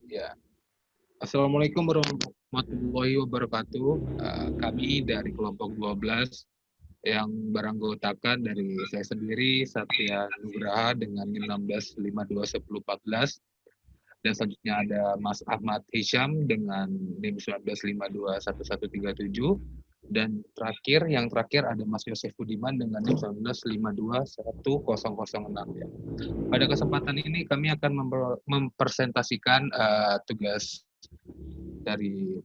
Ya, Assalamualaikum warahmatullahi wabarakatuh. Kami dari kelompok 12 yang beranggotakan dari saya sendiri, Satya Nugraha dengan NIM 16521014, dan selanjutnya ada Mas Ahmad Hisham dengan NIM 19521137, dan yang terakhir ada Mas Yosef Budiman dengan NIM 19521006. Ya. Pada kesempatan ini kami akan mempresentasikan tugas dari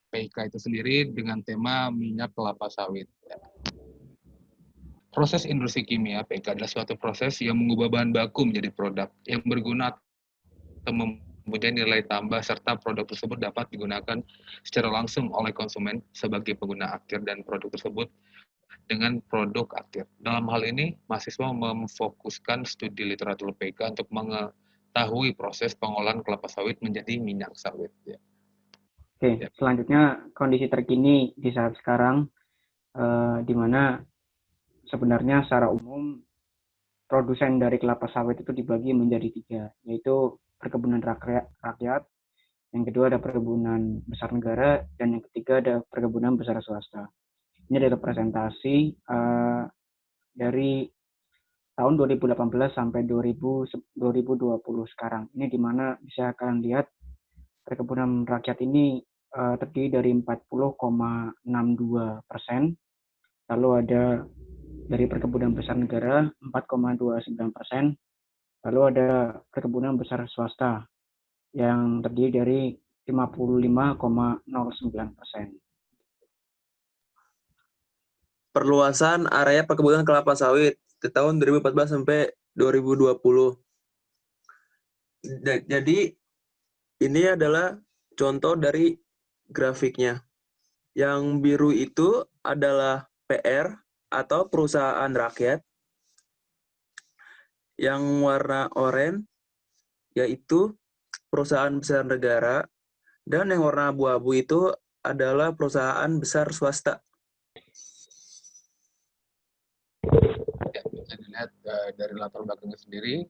PK itu sendiri dengan tema minyak kelapa sawit. Proses industri kimia PK adalah suatu proses yang mengubah bahan baku menjadi produk yang berguna atau mempunyai nilai tambah, serta produk tersebut dapat digunakan secara langsung oleh konsumen sebagai pengguna akhir dan produk tersebut dengan produk akhir. Dalam hal ini, mahasiswa memfokuskan studi literatur PK untuk mengetahui proses pengolahan kelapa sawit menjadi minyak sawit. Ya. Oke, selanjutnya kondisi terkini di saat sekarang, di mana sebenarnya secara umum produsen dari kelapa sawit itu dibagi menjadi 3, yaitu perkebunan rakyat, yang kedua ada perkebunan besar negara, dan yang ketiga ada perkebunan besar swasta. Ini adalah presentasi dari tahun 2018 sampai 2020 sekarang. Ini di mana bisa kalian lihat perkebunan rakyat ini terdiri dari 40,62%, lalu ada dari perkebunan besar negara 4,29%, lalu ada perkebunan besar swasta yang terdiri dari 55,09%. Perluasan area perkebunan kelapa sawit di tahun 2014 sampai 2020. Jadi ini adalah contoh dari grafiknya. Yang biru itu adalah PR atau perusahaan rakyat. Yang warna oranye yaitu perusahaan besar negara, dan yang warna abu-abu itu adalah perusahaan besar swasta. Ya, bisa dilihat dari latar belakangnya sendiri,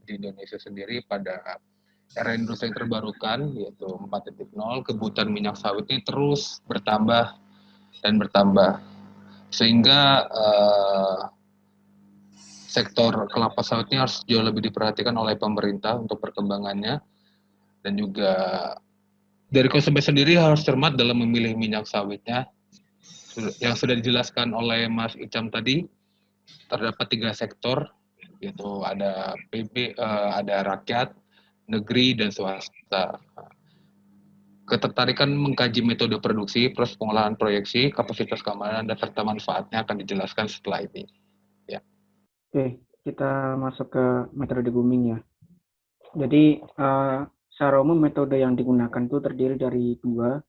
di Indonesia sendiri pada era industri yang terbarukan, yaitu 4.0, kebutuhan minyak sawit ini terus bertambah dan bertambah. Sehingga sektor kelapa sawit ini harus jauh lebih diperhatikan oleh pemerintah untuk perkembangannya, dan juga dari konsumen sendiri harus cermat dalam memilih minyak sawitnya. Yang sudah dijelaskan oleh Mas Icam tadi, terdapat 3 sektor, yaitu ada ada rakyat, negeri, dan swasta. Ketertarikan mengkaji metode produksi, proses pengolahan proyeksi, kapasitas keamanan, dan serta manfaatnya akan dijelaskan setelah ini. Ya. Oke, kita masuk ke metode Guming ya. Jadi secara umum metode yang digunakan itu terdiri dari dua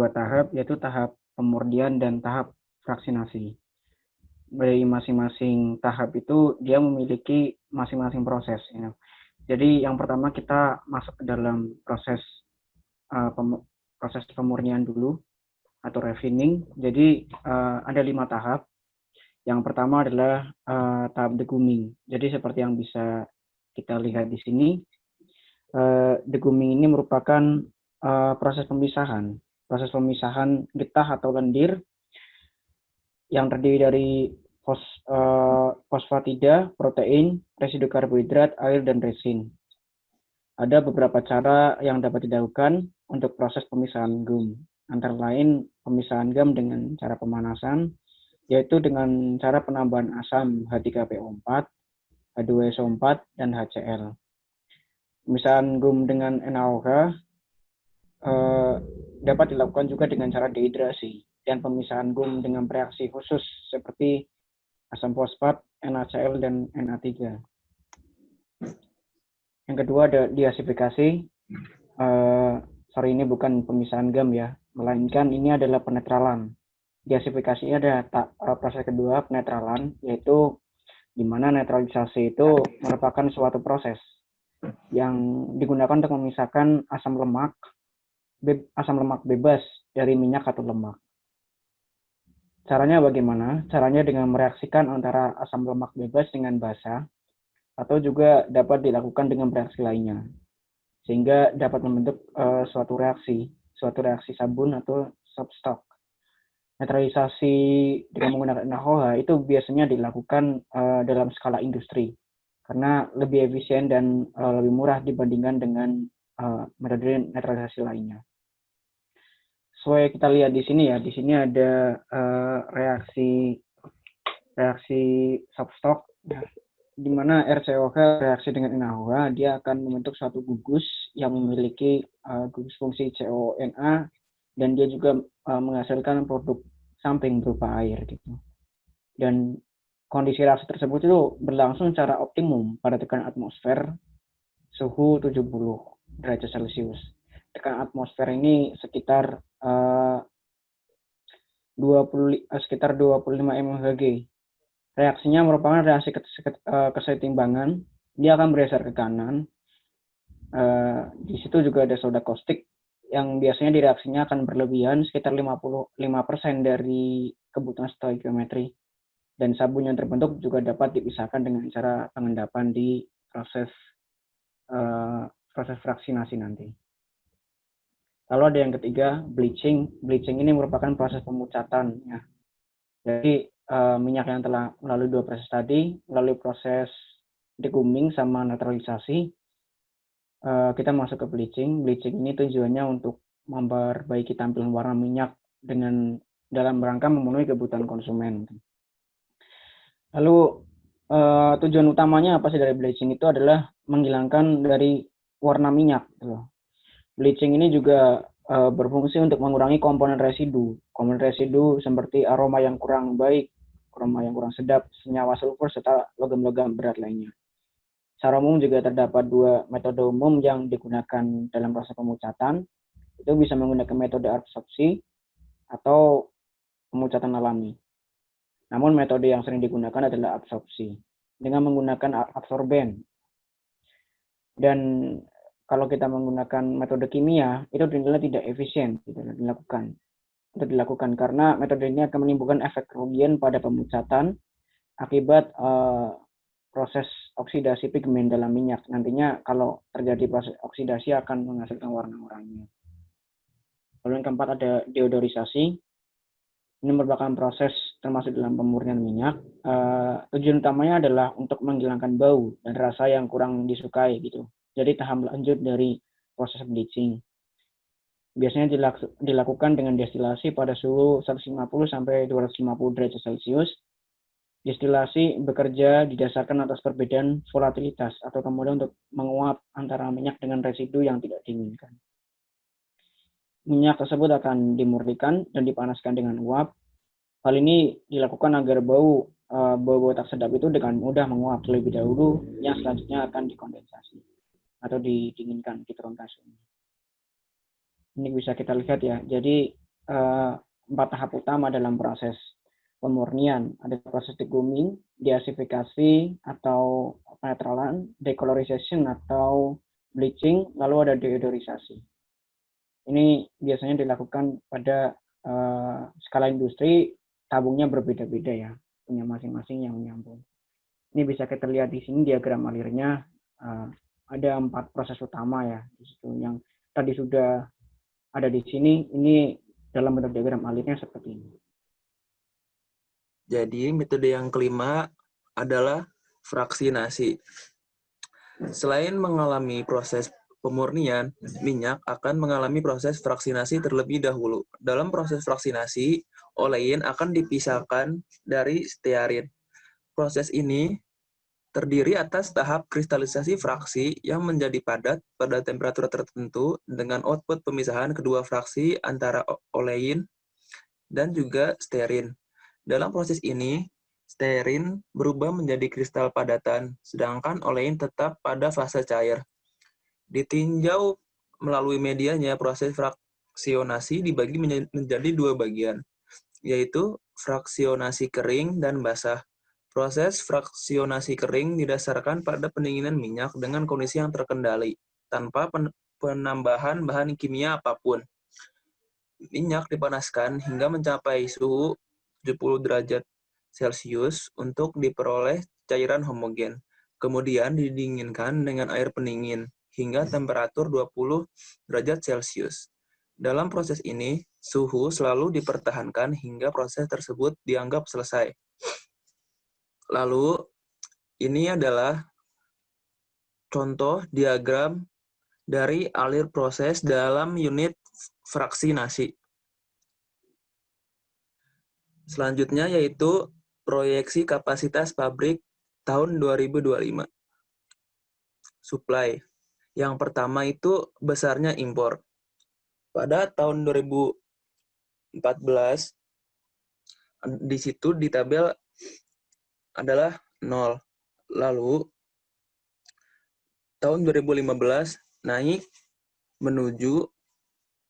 tahap, yaitu tahap pemurnian dan tahap fraksinasi. Dari masing-masing tahap itu dia memiliki masing-masing proses. Ya. Jadi yang pertama kita masuk ke dalam proses pemurnian dulu atau refining. Jadi ada 5 tahap. Yang pertama adalah tahap deguming. Jadi seperti yang bisa kita lihat di sini, deguming ini merupakan proses pemisahan getah atau lendir yang terdiri dari fosfatida, protein, residu karbohidrat, air, dan resin. Ada beberapa cara yang dapat dilakukan untuk proses pemisahan gum, antara lain pemisahan gum dengan cara pemanasan, yaitu dengan cara penambahan asam H3PO4, H2SO4, dan HCl. Pemisahan gum dengan NaOH dapat dilakukan juga dengan cara dehidrasi, dan pemisahan gum dengan reaksi khusus seperti asam fosfat, NaCl, dan Na3. Yang kedua ada diasifikasi. Sorry, ini bukan pemisahan gum ya, melainkan ini adalah penetralan. Diasifikasi ada proses kedua, penetralan, yaitu di mana netralisasi itu merupakan suatu proses yang digunakan untuk memisahkan asam lemak bebas dari minyak atau lemak. Caranya bagaimana? Caranya dengan mereaksikan antara asam lemak bebas dengan basa, atau juga dapat dilakukan dengan reaksi lainnya. sehingga dapat membentuk suatu reaksi sabun atau substock. Netralisasi dengan menggunakan NaOH itu biasanya dilakukan dalam skala industri karena lebih efisien dan lebih murah dibandingkan dengan metode netralisasi lainnya. Sesuai kita lihat di sini ya, di sini ada reaksi substock, di mana RCOH reaksi dengan NaOH dia akan membentuk suatu gugus yang memiliki gugus fungsi CONA, dan dia juga menghasilkan produk samping berupa air gitu. Dan kondisi reaksi tersebut itu berlangsung secara optimum pada tekanan atmosfer suhu 70 derajat Celcius. Tekanan atmosfer ini sekitar 25 mHg. Reaksinya merupakan reaksi kesetimbangan. Dia akan bergeser ke kanan. Di situ juga ada soda kaustik yang biasanya di reaksinya akan berlebihan sekitar 55% dari kebutuhan stoikiometri. Dan sabun yang terbentuk juga dapat dipisahkan dengan cara pengendapan di proses fraksinasi nanti. Lalu ada yang ketiga, bleaching. Bleaching ini merupakan proses pemucatan. Ya. Jadi minyak yang telah melalui dua proses tadi, melalui proses deguming sama netralisasi, kita masuk ke bleaching. Bleaching ini tujuannya untuk memperbaiki tampilan warna minyak dalam rangka memenuhi kebutuhan konsumen. Lalu tujuan utamanya apa sih dari bleaching itu adalah menghilangkan dari warna minyak. Bleaching ini juga berfungsi untuk mengurangi komponen residu. Komponen residu seperti aroma yang kurang baik, aroma yang kurang sedap, senyawa sulfur, serta logam-logam berat lainnya. Secara umum juga terdapat dua metode umum yang digunakan dalam proses pemucatan. Itu bisa menggunakan metode absorpsi atau pemucatan alami. Namun metode yang sering digunakan adalah absorpsi dengan menggunakan absorben. Dan kalau kita menggunakan metode kimia, itu dinilai tidak efisien dilakukan karena metode ini akan menimbulkan efek kerugian pada pemucatan akibat proses oksidasi pigmen dalam minyak. Nantinya kalau terjadi proses oksidasi akan menghasilkan warna oranye. Lalu yang keempat ada deodorisasi. Ini merupakan proses termasuk dalam pemurnian minyak. Tujuan utamanya adalah untuk menghilangkan bau dan rasa yang kurang disukai gitu. Jadi tahap lanjut dari proses bleaching. Biasanya dilakukan dengan destilasi pada suhu 150 sampai 250 derajat Celcius. Destilasi bekerja didasarkan atas perbedaan volatilitas atau kemudian untuk menguap antara minyak dengan residu yang tidak diinginkan. Minyak tersebut akan dimurnikan dan dipanaskan dengan uap. Hal ini dilakukan agar bau tak sedap itu dengan mudah menguap terlebih dahulu, yang selanjutnya akan dikondensasi atau didinginkan, diturunkan suhunya. Ini bisa kita lihat ya. Jadi 4 tahap utama dalam proses pemurnian. Ada proses deguming, deasifikasi atau penetralan, decolorization atau bleaching, lalu ada deodorisasi. Ini biasanya dilakukan pada skala industri, tabungnya berbeda-beda ya, punya masing-masing yang menyambung. Ini bisa kita lihat di sini diagram alirnya, ada 4 proses utama ya di situ. Yang tadi sudah ada di sini, ini dalam bentuk diagram alirnya seperti ini. Jadi metode yang kelima adalah fraksinasi. Selain mengalami proses pemurnian, minyak akan mengalami proses fraksinasi terlebih dahulu. Dalam proses fraksinasi, olein akan dipisahkan dari stearin. Proses ini terdiri atas tahap kristalisasi fraksi yang menjadi padat pada temperatur tertentu dengan output pemisahan kedua fraksi antara olein dan juga stearin. Dalam proses ini, stearin berubah menjadi kristal padatan, sedangkan olein tetap pada fase cair. Ditinjau melalui medianya, proses fraksionasi dibagi menjadi 2 bagian, yaitu fraksionasi kering dan basah. Proses fraksionasi kering didasarkan pada pendinginan minyak dengan kondisi yang terkendali, tanpa penambahan bahan kimia apapun. Minyak dipanaskan hingga mencapai suhu 70 derajat Celcius untuk diperoleh cairan homogen. Kemudian didinginkan dengan air pendingin hingga temperatur 20 derajat Celcius. Dalam proses ini, suhu selalu dipertahankan hingga proses tersebut dianggap selesai. Lalu, ini adalah contoh diagram dari alir proses dalam unit fraksinasi. Selanjutnya yaitu proyeksi kapasitas pabrik tahun 2025. Supply. Yang pertama itu besarnya impor. Pada tahun 2014, di situ di tabel adalah 0. Lalu, tahun 2015 naik menuju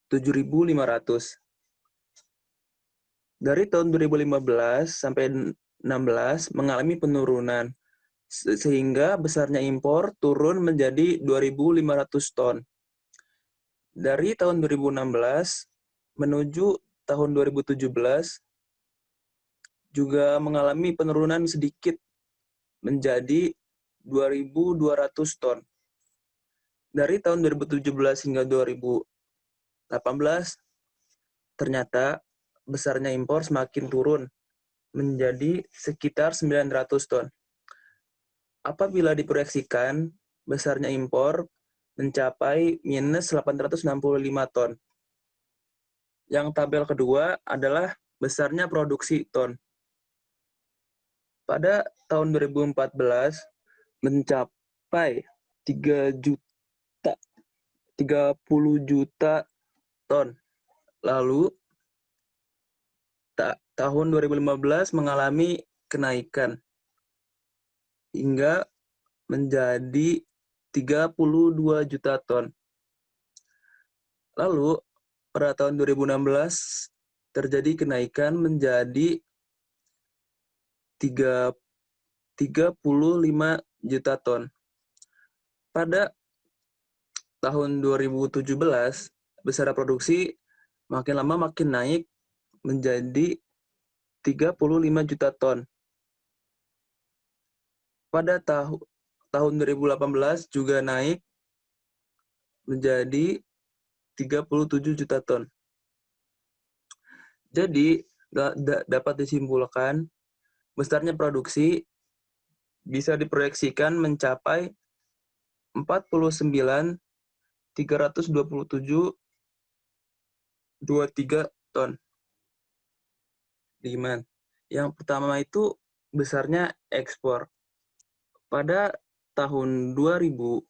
7.500. Dari tahun 2015 sampai 16 mengalami penurunan, sehingga besarnya impor turun menjadi 2.500 ton. Dari tahun 2016 menuju tahun 2017 juga mengalami penurunan sedikit menjadi 2.200 ton. Dari tahun 2017 hingga 2018, ternyata besarnya impor semakin turun menjadi sekitar 900 ton. Apabila diproyeksikan, besarnya impor mencapai minus 865 ton. Yang tabel kedua adalah besarnya produksi ton. Pada tahun 2014 mencapai 30 juta ton. Lalu tahun 2015 mengalami kenaikan hingga menjadi 32 juta ton. Lalu pada tahun 2016 terjadi kenaikan menjadi 35 juta ton. Pada tahun 2017, besar produksi makin lama makin naik menjadi 35 juta ton. Pada tahun 2018 juga naik menjadi 37 juta ton. Jadi, dapat disimpulkan besarnya produksi bisa diproyeksikan mencapai 49.327,23 ton. Demand. Yang pertama itu besarnya ekspor. Pada tahun 2014,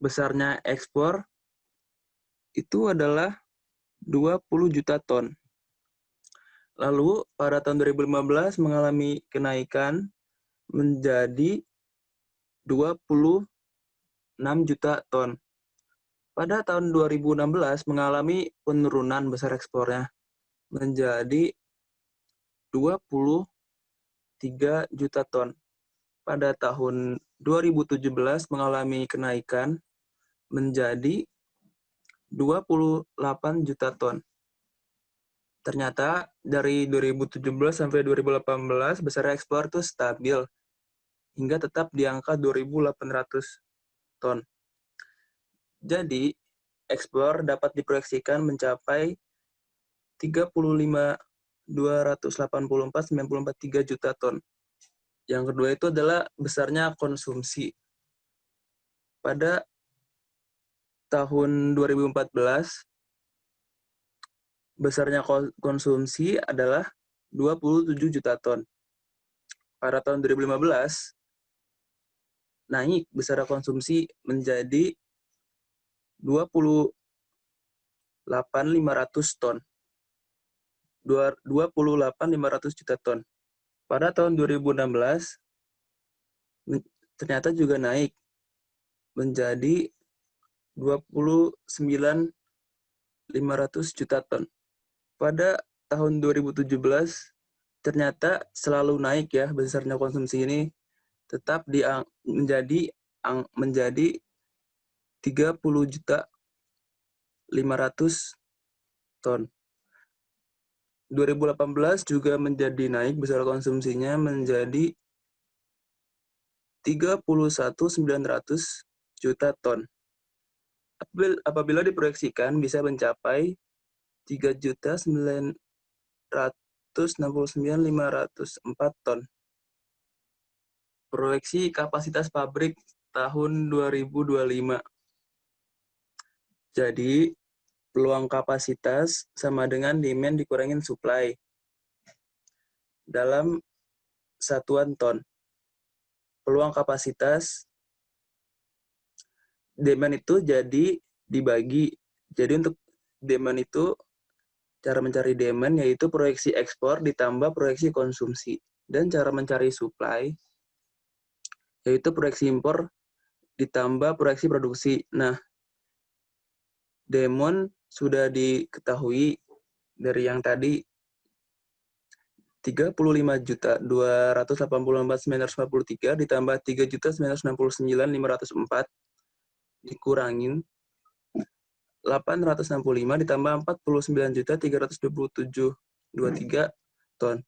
besarnya ekspor itu adalah 20 juta ton. Lalu pada tahun 2015 mengalami kenaikan menjadi 26 juta ton. Pada tahun 2016 mengalami penurunan besar ekspornya menjadi 23 juta ton. Pada tahun 2017 mengalami kenaikan menjadi 28 juta ton. Ternyata dari 2017 sampai 2018 besar ekspor itu stabil hingga tetap di angka 2.800 ton. Jadi, ekspor dapat diproyeksikan mencapai 35.284,943 juta ton. Yang kedua itu adalah besarnya konsumsi. Pada tahun 2014, besarnya konsumsi adalah 27 juta ton. Pada tahun 2015, naik besar konsumsi menjadi 28.500 ton. 28.500 juta ton. Pada tahun 2016, ternyata juga naik menjadi 29.500 juta ton. Pada tahun 2017, ternyata selalu naik ya besarnya konsumsi ini, tetap menjadi 30.500 ton. 2018 juga menjadi naik besar konsumsinya menjadi 31.900 juta ton. Apabila diproyeksikan bisa mencapai 3.969.504 ton. Proyeksi kapasitas pabrik tahun 2025. Jadi, peluang kapasitas sama dengan demand dikurangin supply dalam satuan ton. Peluang kapasitas demand itu jadi dibagi. Jadi untuk demand itu, cara mencari demand yaitu proyeksi ekspor ditambah proyeksi konsumsi. Dan cara mencari supply yaitu proyeksi impor ditambah proyeksi produksi. Nah, demand sudah diketahui dari yang tadi 35.284.943 ditambah 3.969.504 dikurangin 865 ditambah 49.327.23 ton.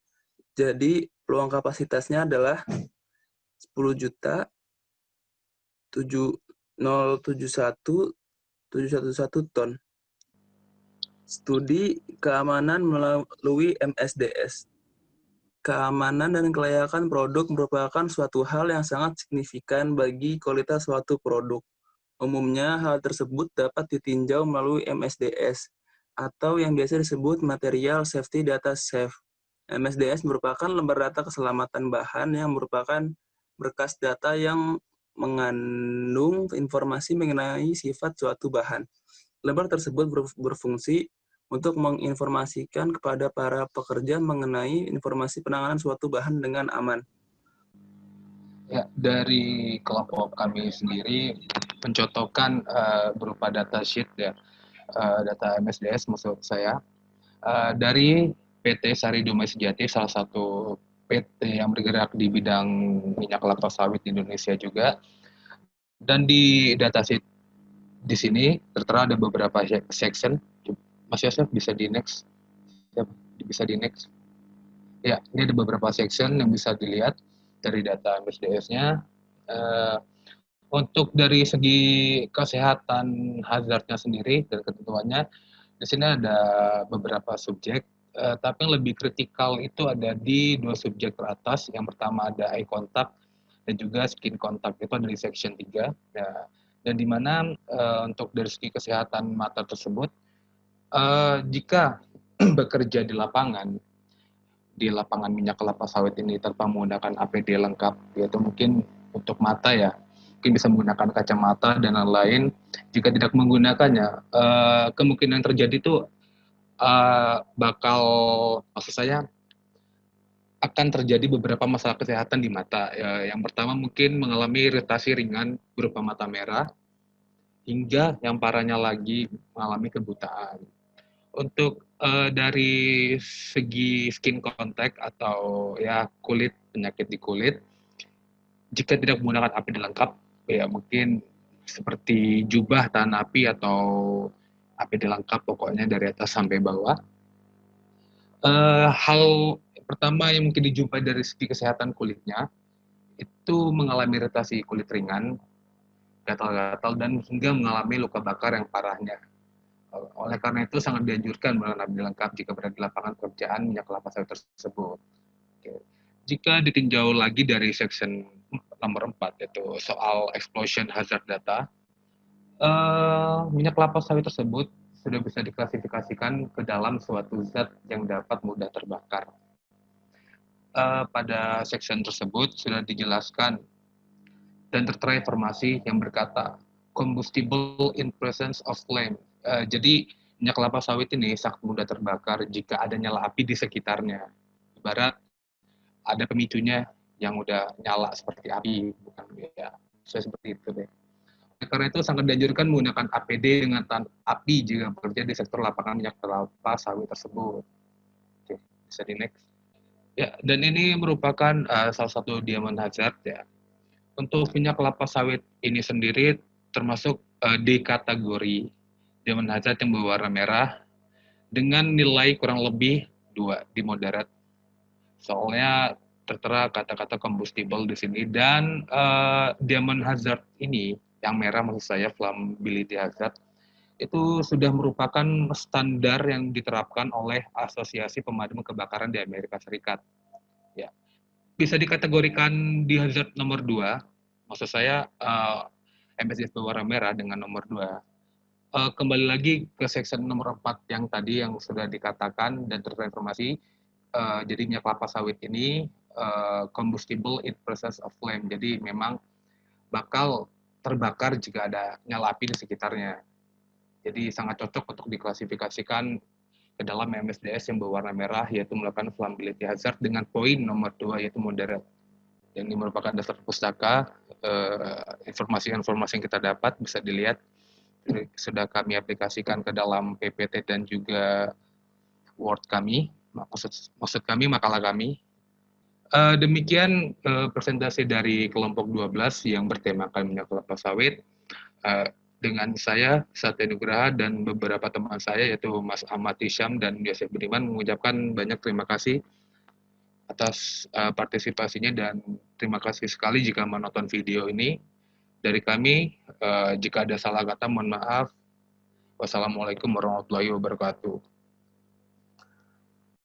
Jadi peluang kapasitasnya adalah 10.711 ton. Studi keamanan melalui MSDS. Keamanan dan kelayakan produk merupakan suatu hal yang sangat signifikan bagi kualitas suatu produk. Umumnya, hal tersebut dapat ditinjau melalui MSDS, atau yang biasa disebut Material Safety Data Safe. MSDS merupakan lembar data keselamatan bahan yang merupakan berkas data yang mengandung informasi mengenai sifat suatu bahan. Lembar tersebut berfungsi untuk menginformasikan kepada para pekerja mengenai informasi penanganan suatu bahan dengan aman. Ya, dari kelompok kami sendiri pencocokan berupa data sheet ya, data MSDS maksud saya, dari PT Saridomai Sejati, salah satu PT yang bergerak di bidang minyak kelapa sawit di Indonesia juga. Dan di datasheet di sini tertera ada beberapa section. Mas Yosef bisa di next. Bisa di next. Ya, ini ada beberapa section yang bisa dilihat dari data MSDS-nya. Untuk dari segi kesehatan hazardnya sendiri dan ketentuannya, di sini ada beberapa subjek, tapi yang lebih kritikal itu ada di 2 subjek teratas. Yang pertama ada eye contact dan juga skin contact, itu dari section 3. Nah, dan di mana untuk dari segi kesehatan mata tersebut, jika bekerja di lapangan minyak kelapa sawit ini tanpa menggunakan APD lengkap, yaitu mungkin untuk mata ya, mungkin bisa menggunakan kacamata dan lain-lain. Jika tidak menggunakannya, kemungkinan terjadi itu maksud saya akan terjadi beberapa masalah kesehatan di mata. Yang pertama mungkin mengalami iritasi ringan berupa mata merah, hingga yang parahnya lagi mengalami kebutaan. Untuk dari segi skin contact atau ya kulit, penyakit di kulit, jika tidak menggunakan APD lengkap, ya mungkin seperti jubah tahan api atau APD lengkap pokoknya dari atas sampai bawah. Hal pertama yang mungkin dijumpai dari segi kesehatan kulitnya, itu mengalami iritasi kulit ringan, gatal-gatal, dan hingga mengalami luka bakar yang parahnya. Oleh karena itu sangat dianjurkan menggunakan APD lengkap jika berada di lapangan pekerjaan minyak kelapa sawit tersebut. Oke. Jika ditinjau lagi dari section nomor 4, yaitu soal explosion hazard data, minyak kelapa sawit tersebut sudah bisa diklasifikasikan ke dalam suatu zat yang dapat mudah terbakar. Pada section tersebut sudah dijelaskan dan tertera informasi yang berkata combustible in presence of flame. Jadi minyak kelapa sawit ini sangat mudah terbakar jika ada nyala api di sekitarnya. Ibarat ada pemicunya yang udah nyala seperti api, bukan ya, seperti itu deh. Karena itu sangat dianjurkan menggunakan APD dengan tahan api jika bekerja di sektor lapangan minyak kelapa sawit tersebut. Oke, bisa di next. Ya, dan ini merupakan salah satu diamond hazard ya. Untuk minyak kelapa sawit ini sendiri termasuk D kategori diamond hazard yang berwarna merah dengan nilai kurang lebih 2 di moderate. Soalnya tertera kata-kata combustible di sini. Dan diamond hazard ini, yang merah maksud saya, flammability hazard, itu sudah merupakan standar yang diterapkan oleh Asosiasi Pemadam Kebakaran di Amerika Serikat. Ya, bisa dikategorikan di hazard nomor 2, maksud saya MSDS berwarna merah dengan nomor 2. Kembali lagi ke section nomor 4 yang tadi yang sudah dikatakan dan terinformasi, jadi minyak kelapa sawit ini combustible in presence of flame, jadi memang bakal terbakar jika ada nyala api di sekitarnya. Jadi sangat cocok untuk diklasifikasikan ke dalam MSDS yang berwarna merah, yaitu melakukan flammability hazard dengan poin nomor 2, yaitu moderate. Dan ini merupakan dasar pustaka, informasi-informasi yang kita dapat bisa dilihat, sudah kami aplikasikan ke dalam PPT dan juga Word kami, maksud kami, makalah kami. Demikian presentasi dari kelompok 12 yang bertemakan minyak kelapa sawit. Dengan saya, Satya Nugraha, dan beberapa teman saya, yaitu Mas Ahmad Hisham dan Yosef Budiman, mengucapkan banyak terima kasih atas partisipasinya, dan terima kasih sekali jika menonton video ini. Dari kami, jika ada salah kata, mohon maaf. Wassalamualaikum warahmatullahi wabarakatuh.